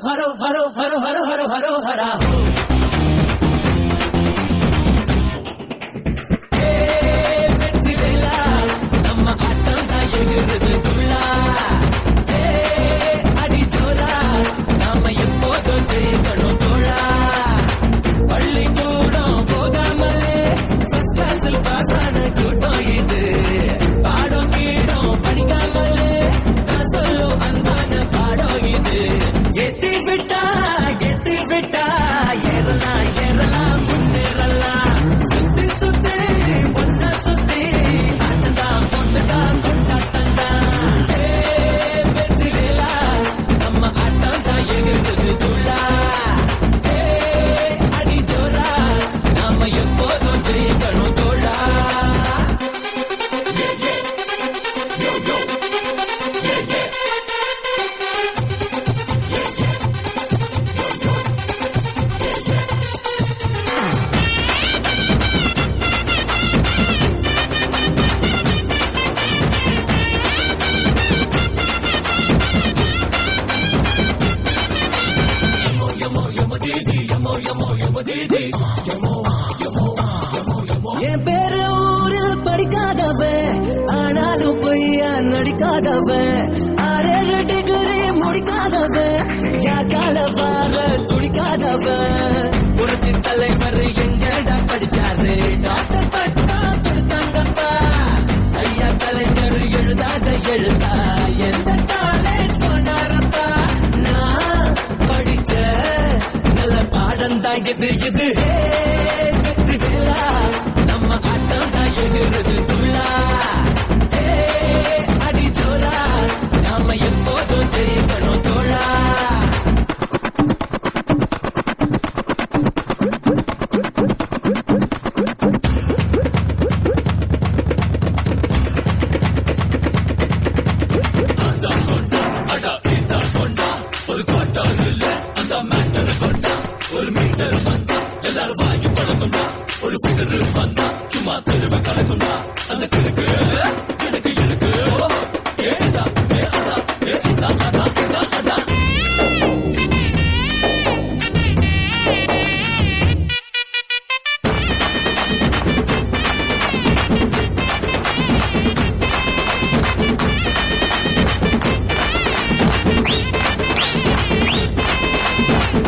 haro haro haro haro haro haro hara என் பேரு ஊரில் படிக்காதவன் ஆனாலும் பொய்யா நடிக்காதவன் 6 டிகிரி முடிக்காதவன் யாக்கால பார துடிக்காதவன் புரட்சி தலைவர் எங்கடா படிச்சாரு டாக்டர் பட்டா கொடுத்தாங்கப்பா ஐயா கலைஞர் எழுதாத எழுதா எந்த காலேஜ் போனாரப்பா நான் படிச்ச நல்ல பாடம் தான் இது இது வெற்றி விழா நம்ம ஆட்டம் தான் எதிர்றது துள்ளா அடி ஜோரா நாம எப்போதும் ஜெயிக்கணும் தோழா ஒரு குவார்டர் இல்ல அந்த மேட்டர் கொண்டா ஒரு மீட்டர் வந்தா எல்லாரும் வாங்கி பழகுண்டா ஒரு ஃபிகர் வந்தா சும்மா தெருவை கலக்குண்டா அந்த கிழக்கு எனக்கு இருக்கு ஏதா ஏதா ஏதா அதா அதா அதா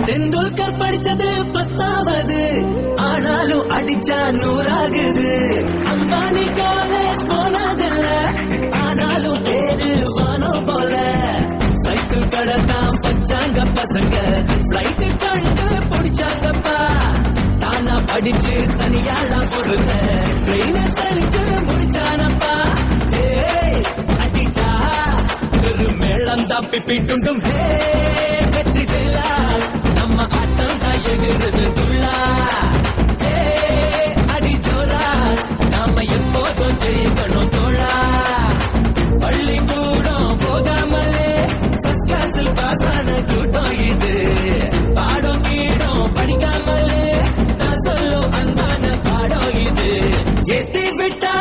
தெண்டுல்கர் படிச்சது 10வது ஆனாலும் அடிச்சா 100 ஆகுது அம்பானி காலேஜ் போனதில்ல ஆனாலும் பேரு வானோ போல சைக்கிள் கடை தான் பச்சாங்க பசங்க பிளைட் கண்டு பிடிச்சாங்கப்பா தானா படிச்சு தனியாள பொறுத்த ட்ரெயின சைக்கிள் முடிச்சானப்பா அடிட்டா ஒரு மேளம் தான் பிப்பிட்டுண்டும் வெற்றி வேலா நம்ம ஆட்டம் தான் எதிர்றது துள்ளா அடி ஜோரா நாம எப்போதும் ஜெயிக்கணும் தோழா பள்ளி கூடம் போகாமலே ஃபர்ஸ்ட் கிளாஸில் பாஸ் ஆன கூட்டம் இது பாடம் கீடம் படிக்காமலே நான் சொல்லும் அன்பான பாடம் இது எத்தி விட்டா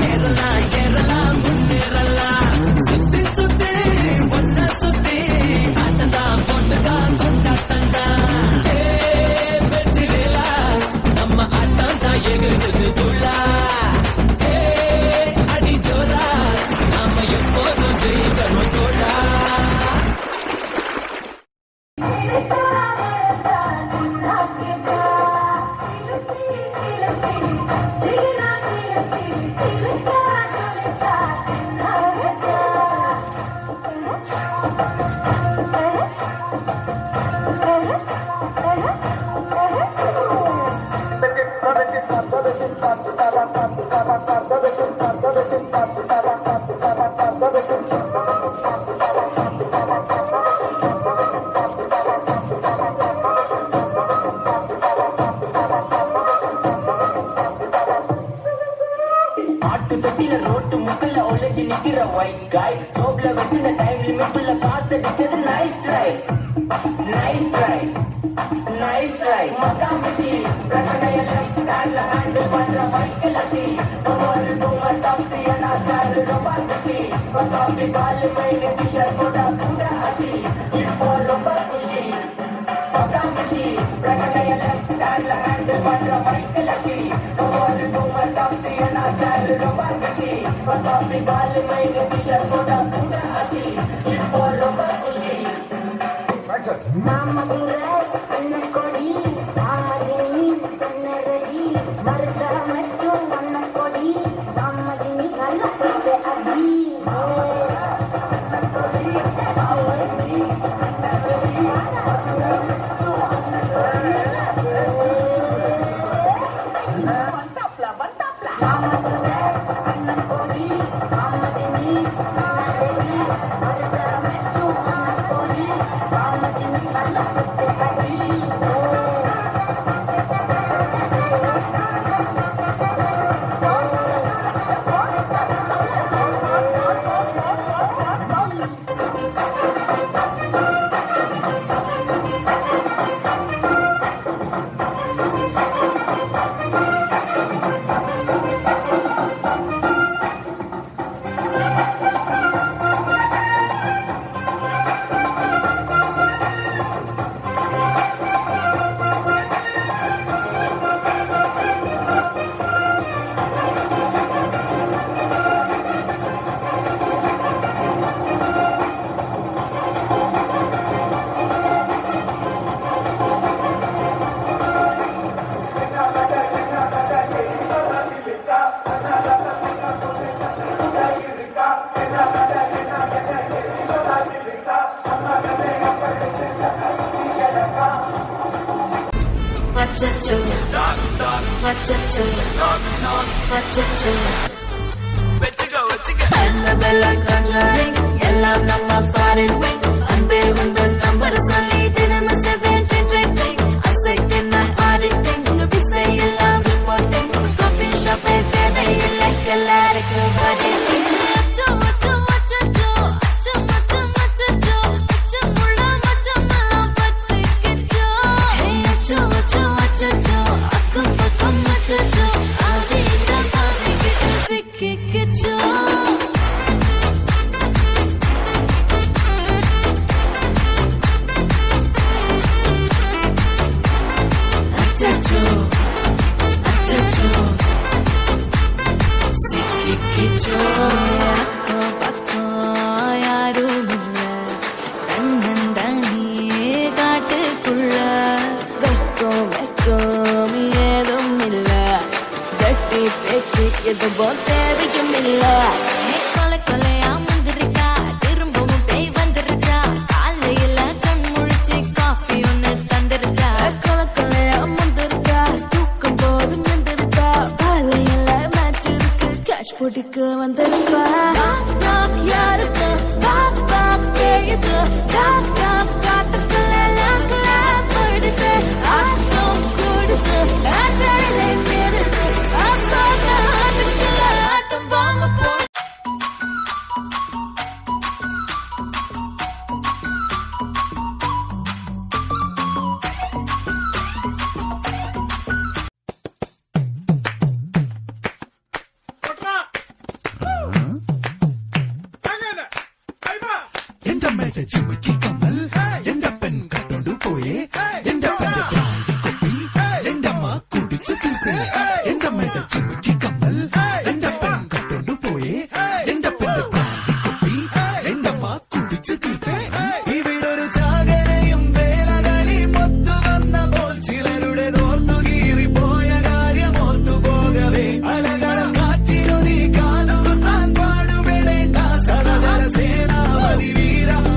ஏறலாம் ஏறலாம் முன்னேறலாம் சுத்தி சுத்தி ஒன்ன சுத்தி ஆட்டந்தான் போட்டுதான் கொண்டாட்டந்தான் வெற்றி வேலா நம்ம ஆட்டம் தான் எகிறுது துள்ளா அடி ஜோரா நாம எப்போதும் ஜெயிக்கணும் தோழா ரோட்டு முக்கல்ல ஒளிஞ்சு நிக்கிற ஒயிட் காய் ஜோப்ல வச்சிருந்த டைம் லிமிட்ல பாஸ் அடிச்சது nice try nice try nice try மகாமிஷி பிரகடையெல்லாம் கால்ல ஹேண்டில் பண்ற மைக்கேல் அசி ஒரு டூமர் டாப்ஸி அண்ணா சார் ரொமான்டிசி பசாபி பால் மைனே டிஷர்ட் போட்டா பூரா அசி lucky. No one to my taxi and I stand in a banky. But I'll be balling my t-shirt for the Buddha Aki. It's for the Bakushi. Mama Durai, Anna Kodi, Mama Dini, Anna Redi, Marta Metro, Anna Kodi, Mama Dini, Anna Kodi, Adi. Annabella conjuring, yellow number foreign wing. Unbearable the number solely, didn't say painting. I say, can I auditing? We say you love reporting. Coffee shop, I like a lyrical body. இது போத்தேவையும் இல்ல கொலை கொலையா முந்திருக்கா திரும்பவும் பேய் வந்திருக்கா காலையில கண் முழிச்சு காஃபி ஒண்ணு தந்திருக்கா கொலை கொலையா முந்திருக்கா தூக்கம் போது முந்திருக்கா காலையில மேட்ச் இருக்கு கேஷ் போட்டுக்கு வந்திருக்கா யாருக்கு கேயுது காட்டுக்குள்ள லாக்குல போயிடுது ஆட்டம் கூடுது ஆட்டடிலே சேருது ஆட்டம் வாங்க போ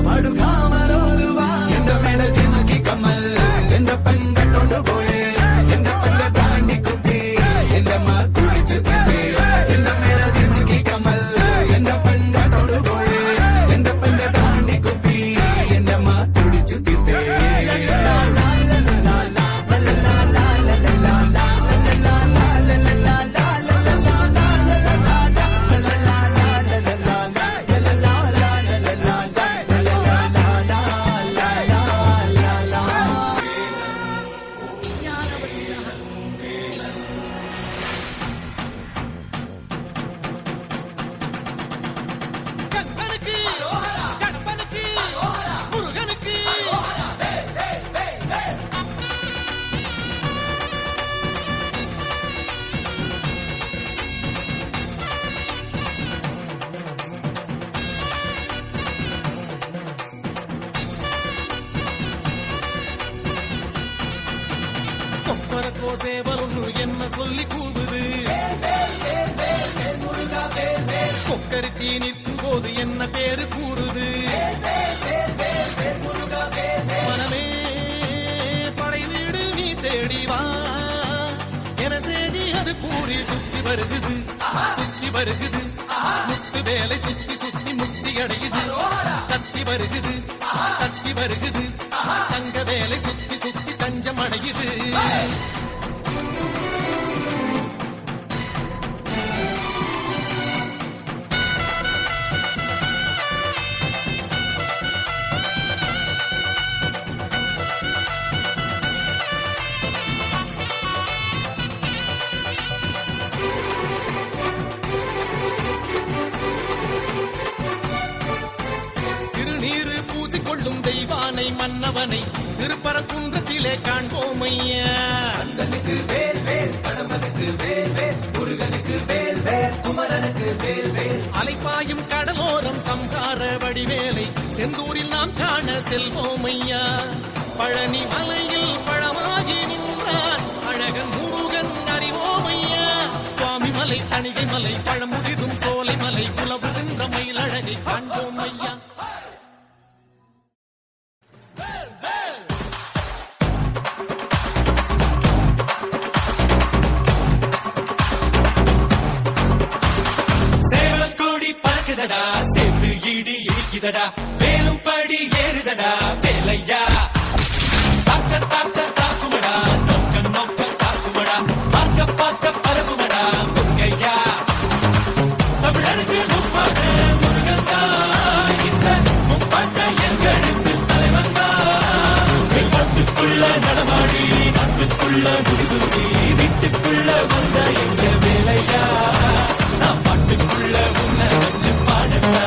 Madhukamala சேவல் ஒண்ணு என்ன சொல்லி கூவுது, கொக்கரிச்சி நிற்கும் போது என்ன பேரு கூறுது, மனமே படை வீடு நீ தேடி வா என செய்தி அது கூறி சுத்தி வருகுது, சுத்தி வருகுது, முத்து வேலை சுத்தி சுத்தி முக்தி அடையுது, கத்தி வருகுது, கத்தி வருகுது, தங்க வேலை சுத்தி சுத்தி தஞ்சம் அடையுது. திருநீரு பூசிக்கொள்ளும் தெய்வானை மன்னவனை திருப்பரங்குன்றத்திலே காண்போம் ஐயா. கந்தனுக்கு வேல் வேல், கடம்பனுக்கு வேல் வேல், முருகனுக்கு வேல் வேல், குமரனுக்கு வேல் வேல். அலைப்பாயும் கடலோரம் சம்ஹார வடிவேலை செந்தூரில் நாம் காண செல்வோம் ஐயா. பழனி மலையில் பழமாகி நின்றார் அழகன் முருகன் அறிவோம் ஐயா. சுவாமி மலை, தணிகை மலை, பழமுதிரும் சோலை மலை, குலவுகின்ற மயில் அழகை காண்போம் ஐயா. சேர்ந்து இடி இடிக்குதடா, வேலும் படி ஏறுதடா வேலையா. தாக்க தாக்க தாக்குமடா, நோக்க நோக்க தாக்குமடா, பார்க்க பார்க்க பரவுமடா முருகையா. தமிழருக்கு முப்பாட்ட முருகன் தான், இந்த முப்பாட்ட எங்களுக்கு தலைவன் தான். நாட்டுக்குள்ள நடமாடி நாட்டுக்குள்ள முடிசூடி வீட்டுக்குள்ள வந்த எங்க வேலையா. நான் பாட்டுக்குள்ள உன்னை வச்சு பாடட்டா,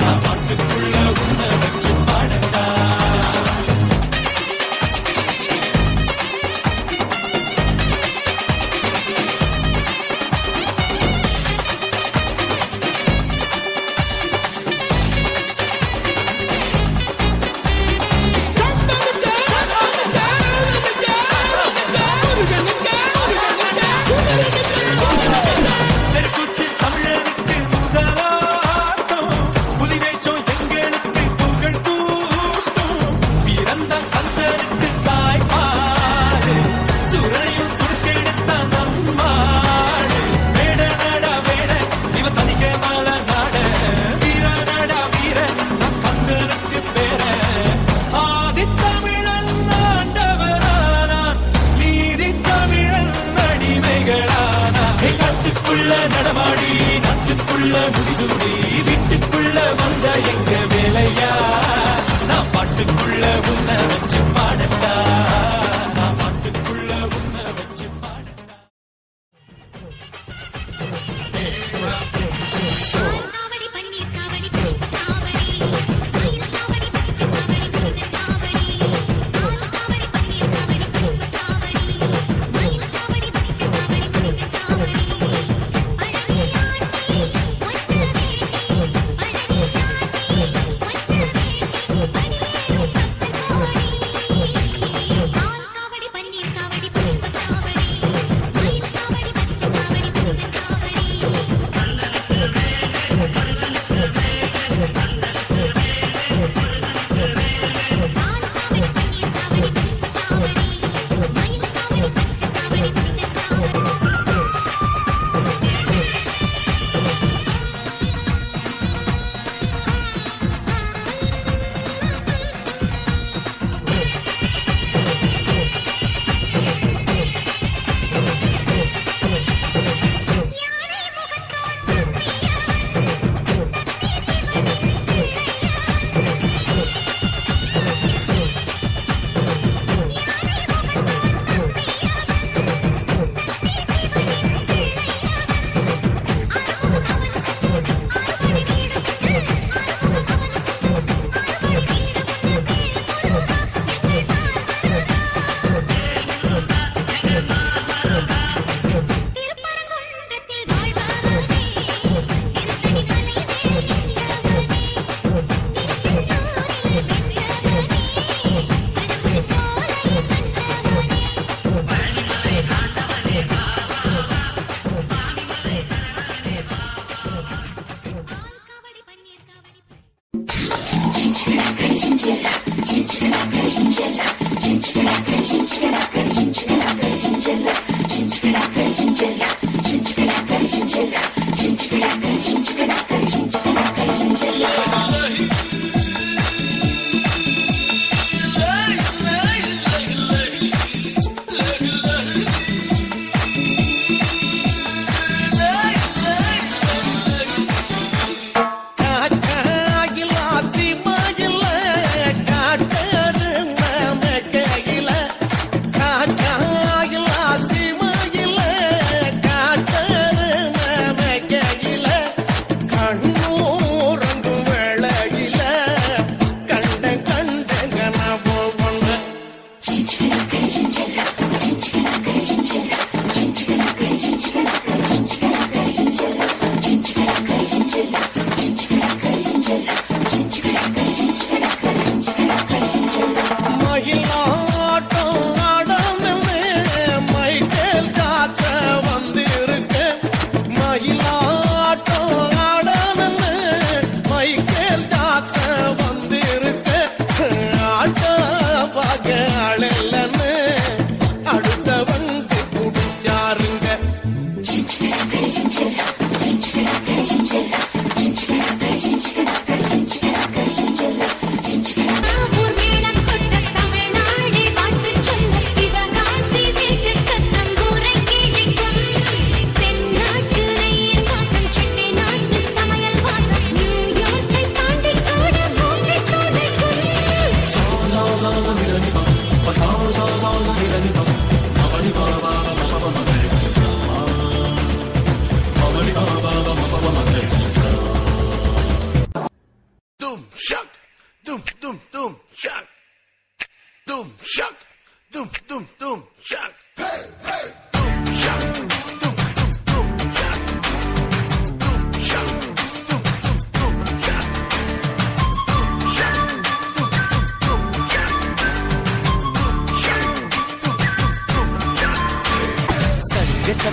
நான் பாட்டுக்குள்ள உன்னை வச்சு பாடட்டா. நடமாடி நாட்டுக்குள்ள முடிசூடி வீட்டுக்குள்ள வந்த எங்க வேலையா. நான் பாட்டுக்குள்ள உன்னை வச்சு பாடட்டா, நான் பாட்டுக்குள்ள உன்னை வச்சு பாடட்டா.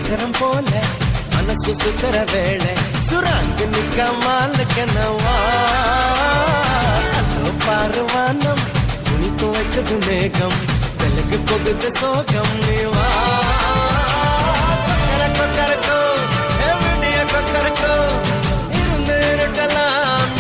சக்கரம் போல மனசு சுத்தர வேளை சுராங்க நிக்கமால் கனவா பாருவானம் துணி துவைக்குது மேகம் வெளுக்கு பொகுது சோகம் நீவா கொக்கரக்கோ எவடிய கொக்கரக்கோ இருந்து இருக்கலாம்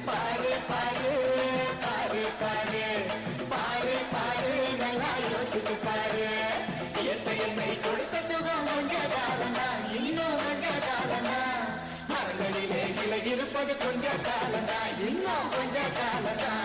பாரு பாரு பாரு பாரு பாரு இருப்பது கொஞ்ச காலம்தான், இன்னும் கொஞ்ச காலம்தான்.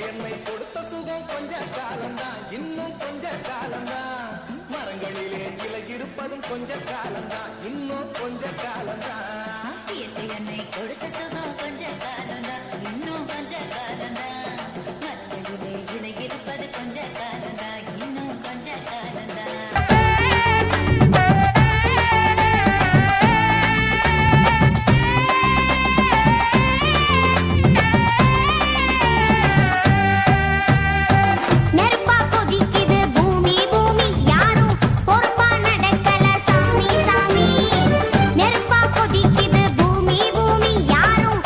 என்னை கொடுத்த சுகம் கொஞ்ச காலம்தான், இன்னும் கொஞ்ச காலம்தான். மரங்களிலே இலை இருப்பதும் கொஞ்ச காலம்தான், இன்னும் கொஞ்ச காலம்தான். என்னை கொடுத்த சுகம் கொஞ்ச காலம்தான், இன்னும் கொஞ்ச காலம்தான். மரங்களிலே இலை இருப்பது கொஞ்ச காலம்தான், இன்னும் கொஞ்ச காலம்தான். யாரும்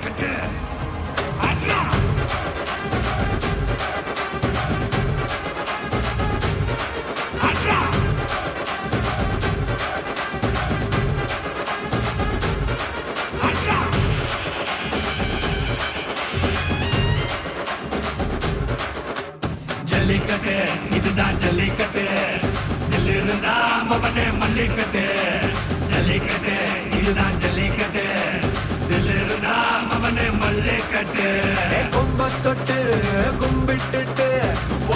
ஜல்லிக்கட்டு ஆட்ரா ஆட்ரா ஆட்ரா ஜல்லிக்கட்டு இதுதான் ஜல்லிக்கட்டு இருந்தா மவனே மல்லிக்கட்டு ஜல்லிக்கட்டு இதுதான் ஜல்லிக்கட்டு இருந்தா மவனே மல்லிக்கட்டு கும்ப தொட்டு கும்பிட்டுட்டு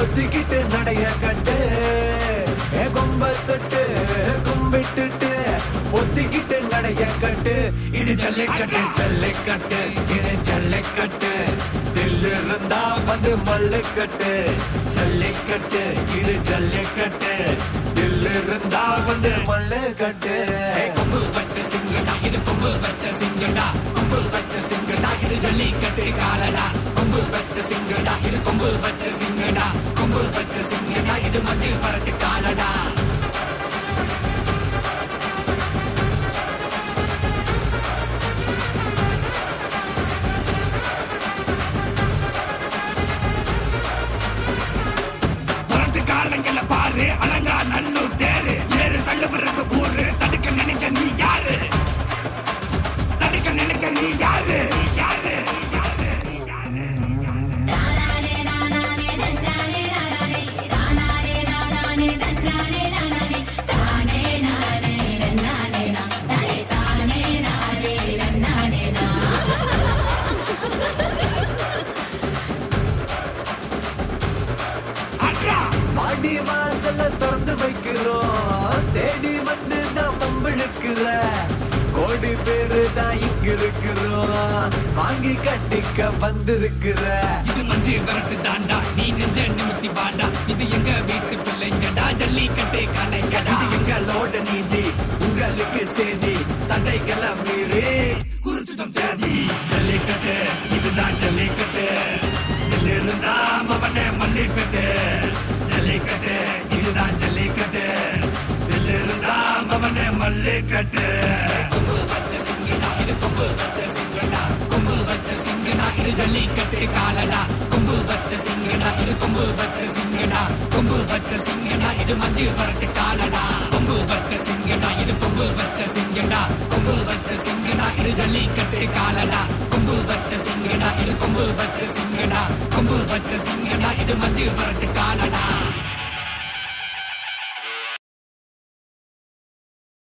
ஒத்திக்கிட்டு நடைய கட்டு கும்ப தொட்டு கும்பிட்டுட்டு ஒத்திக்கிட்டு நடைய கட்டு இது ஜல்லிக்கட்டு ஜல்லிக்கட்டு இது ஜல்லிக்கட்டு இருந்தா வந்து மல்லுக்கட்டு ஜல்லிக்கட்டு இது ஜல்லிக்கட்டு இருந்தா வந்து மல்லுக்கட்டு கொம்பு வச்ச சிங்கடா இது கொம்பு வச்ச சிங்கடா கொம்பு வச்ச சிங்கடா இது ஜல்லிக்கட்டு காலடா கொம்பு வச்ச சிங்கடா இது கொம்பு வச்ச சிங்கடா கொம்பு வச்ச சிங்கடா இது மஞ்சு வரட்டு காலடா காலங்கள பாரு அலங்கா நல்லூர் தேரு ஏறு தள்ளுவரத்து ஊரு தடுக்க நினைக்க நீ யாரு தடுக்க நினைக்க நீ யாரு யாரு மாடி வாசல்ல திறந்து வைக்கிறோம் தேடி வந்து தான் பம்பிழுக்கிற கோடி பேரு தான் இங்க இருக்கிறோம் வாங்கி கட்டிக்க வந்திருக்கிற இது மஞ்சு வரட்டு தாண்டா நீ நெஞ்ச நிமித்தி பாண்டா இது எங்க வீட்டு பிள்ளைங்கடா ஜல்லிக்கட்டு கலைங்கடா இது எங்களோட நீதி உங்களுக்கு செய்தி தடைகளை மீறி குறிச்சுதம் தேதி ஜல்லிக்கட்டு இதுதான் ஜல்லிக்கட்டு இருந்தா மவனே மல்லிக்கட்டு ஜல்லிக்கட்டு இதுதான் ஜல்லிக்கட்டு இருந்தா மவனே மல்லிக்கட்டு கொம்பு வச்ச சிங்கடா இது கொம்பு வச்ச சிங்கடா கொம்பு வச்ச சிங்கடா இது ஜல்லிக்கட்டு காலடா கொம்பு வச்ச சிங்கடா இது கொம்பு வச்ச சிங்கடா கொம்பு வச்ச சிங்கடா இது மஞ்சு வரட்டு காலடா கொம்பு வச்ச சிங்கடா இது கொம்பு வச்ச சிங்கடா கொம்பு வச்ச சிங்கடா இது ஜல்லிக்கட்டு காலடா கொம்பு வச்ச சிங்கடா இது கொம்பு வச்ச சிங்கடா கொம்பு வச்ச சிங்கடா இது மஞ்சு வரட்டு காலடா